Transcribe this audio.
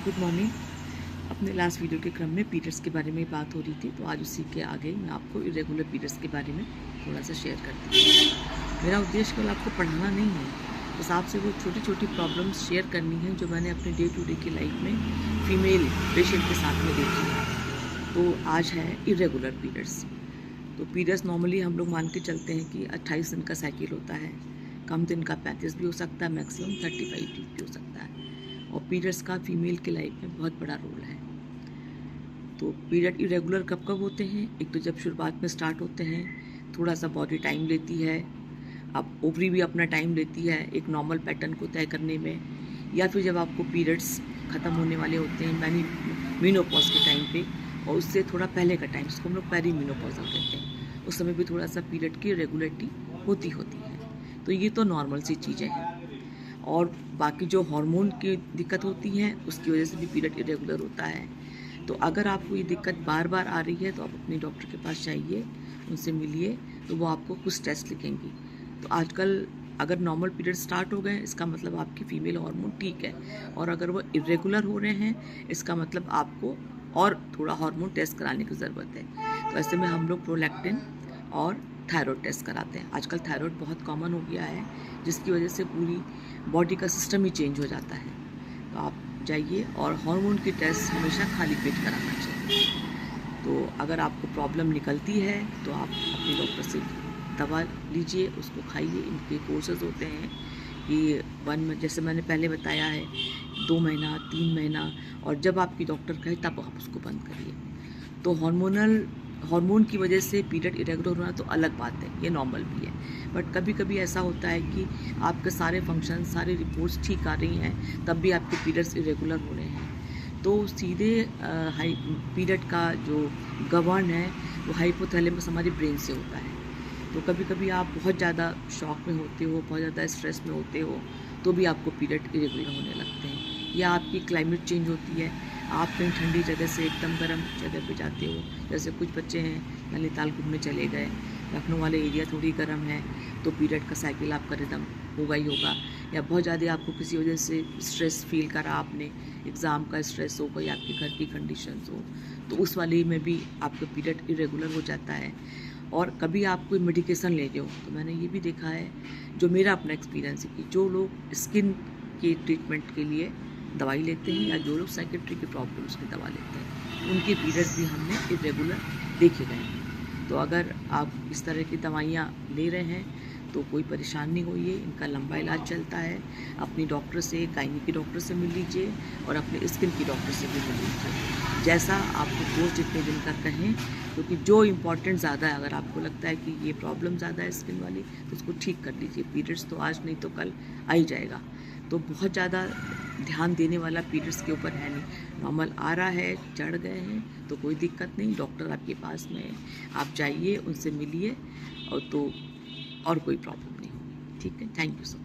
Good morning. अपने last video के क्रम में पीरियड्स के बारे में बात हो रही थी, तो आज उसी के आगे मैं आपको इरेगुलर पीरियड्स के बारे में थोड़ा सा शेयर करती हूँ। मेरा उद्देश्य केवल आपको पढ़ाना नहीं है, बस आपसे वो छोटी छोटी प्रॉब्लम्स शेयर करनी है जो मैंने अपने डे टू डे की लाइफ में फ़ीमेल पेशेंट के साथ में देखी है। तो आज है इरेगुलर पीरियड्स। तो पीरियड्स नॉर्मली हम लोग मान के चलते हैं कि 28 दिन का साइकिल होता है, कम दिन का 35 भी हो सकता है, मैक्सिमम 35 भी हो सकता है। और पीरियड्स का फीमेल की लाइफ में बहुत बड़ा रोल है। तो पीरियड इरेगुलर कब कब होते हैं? एक तो जब शुरुआत में स्टार्ट होते हैं, थोड़ा सा बॉडी टाइम लेती है, अब ओवरी भी अपना टाइम लेती है एक नॉर्मल पैटर्न को तय करने में, या फिर जब आपको पीरियड्स ख़त्म होने वाले होते हैं मीनोपॉज के टाइम पे, और उससे थोड़ा पहले का टाइम जिसको हम लोग पेरीमीनोपॉज़ल कहते हैं, उस समय भी थोड़ा सा पीरियड की रेगुलरिटी होती है। तो ये तो नॉर्मल सी चीज़ें हैं। और बाकी जो हार्मोन की दिक्कत होती है उसकी वजह से भी पीरियड इरेगुलर होता है। तो अगर आपको ये दिक्कत बार बार आ रही है तो आप अपने डॉक्टर के पास जाइए, उनसे मिलिए, तो वो आपको कुछ टेस्ट लिखेंगी। तो आजकल अगर नॉर्मल पीरियड स्टार्ट हो गए इसका मतलब आपकी फ़ीमेल हार्मोन ठीक है, और अगर वो इरेगुलर हो रहे हैं इसका मतलब आपको और थोड़ा हार्मोन टेस्ट कराने की ज़रूरत है। तो ऐसे में हम लोग प्रोलैक्टिन और थायराइड टेस्ट कराते हैं। आजकल थायराइड बहुत कॉमन हो गया है, जिसकी वजह से पूरी बॉडी का सिस्टम ही चेंज हो जाता है। तो आप जाइए, और हार्मोन की टेस्ट हमेशा खाली पेट कराना चाहिए। तो अगर आपको प्रॉब्लम निकलती है तो आप अपने डॉक्टर से दवा लीजिए, उसको खाइए। इनके कोर्सेज होते हैं कि जैसे मैंने पहले बताया है 2 महीना 3 महीना, और जब आपकी डॉक्टर कहे तब आप उसको बंद करिए। तो हार्मोन की वजह से पीरियड इरेगुलर होना तो अलग बात है, ये नॉर्मल भी है। बट कभी कभी ऐसा होता है कि आपके सारे फंक्शन, सारी रिपोर्ट्स ठीक आ रही हैं, तब भी आपके पीरियड्स इरेगुलर हो रहे हैं। तो सीधे पीरियड का जो गवर्न है वो हाइपोथैलेमस हमारे ब्रेन से होता है। तो कभी कभी आप बहुत ज़्यादा शॉक में होते हो, बहुत ज़्यादा स्ट्रेस में होते हो, तो भी आपको पीरियड इरेगुलर होने लगते हैं। या आपकी क्लाइमेट चेंज होती है, आप कहीं ठंडी जगह से एकदम गर्म जगह पे जाते हो, जैसे कुछ बच्चे हैं नैनीताल घूमने चले गए, लखनऊ वाले एरिया थोड़ी गर्म है, तो पीरियड का साइकिल आपका रिदम होगा ही होगा। या बहुत ज़्यादा आपको किसी वजह से स्ट्रेस फील करा, आपने एग्ज़ाम का स्ट्रेस हो, कोई आपके घर की कंडीशंस हो, तो उस वाली में भी आपका पीरियड इरेगुलर हो जाता है। और कभी आप कोई मेडिकेशन ले रहे हो, तो मैंने ये भी देखा है, जो मेरा अपना एक्सपीरियंस है, कि जो लोग स्किन के ट्रीटमेंट के लिए दवाई लेते हैं या जो लोग साइकेट्री की प्रॉब्लम्स की दवा लेते हैं, उनके पीरियड्स भी हमने इरेगुलर देखे गए हैं। तो अगर आप इस तरह की दवाइयाँ ले रहे हैं तो कोई परेशानी नहीं होइए, इनका लंबा इलाज चलता है। अपनी डॉक्टर से, गायनी की डॉक्टर से मिल लीजिए, और अपने स्किन की डॉक्टर से भी मिल लीजिए, जैसा आपको कोर्स जितने दिन का कहें। क्योंकि जो इम्पोर्टेंट ज़्यादा है, अगर आपको लगता है कि ये प्रॉब्लम ज़्यादा है स्किन वाली, तो उसको ठीक कर लीजिए। पीरियड्स तो आज नहीं तो कल आ ही जाएगा। तो बहुत ज़्यादा ध्यान देने वाला पीरियड्स के ऊपर है नहीं। नॉर्मल आ रहा है, चढ़ गए हैं, तो कोई दिक्कत नहीं, डॉक्टर आपके पास में है, आप जाइए, उनसे मिलिए, और तो और कोई प्रॉब्लम नहीं होगी। ठीक है, थैंक यू सो मच।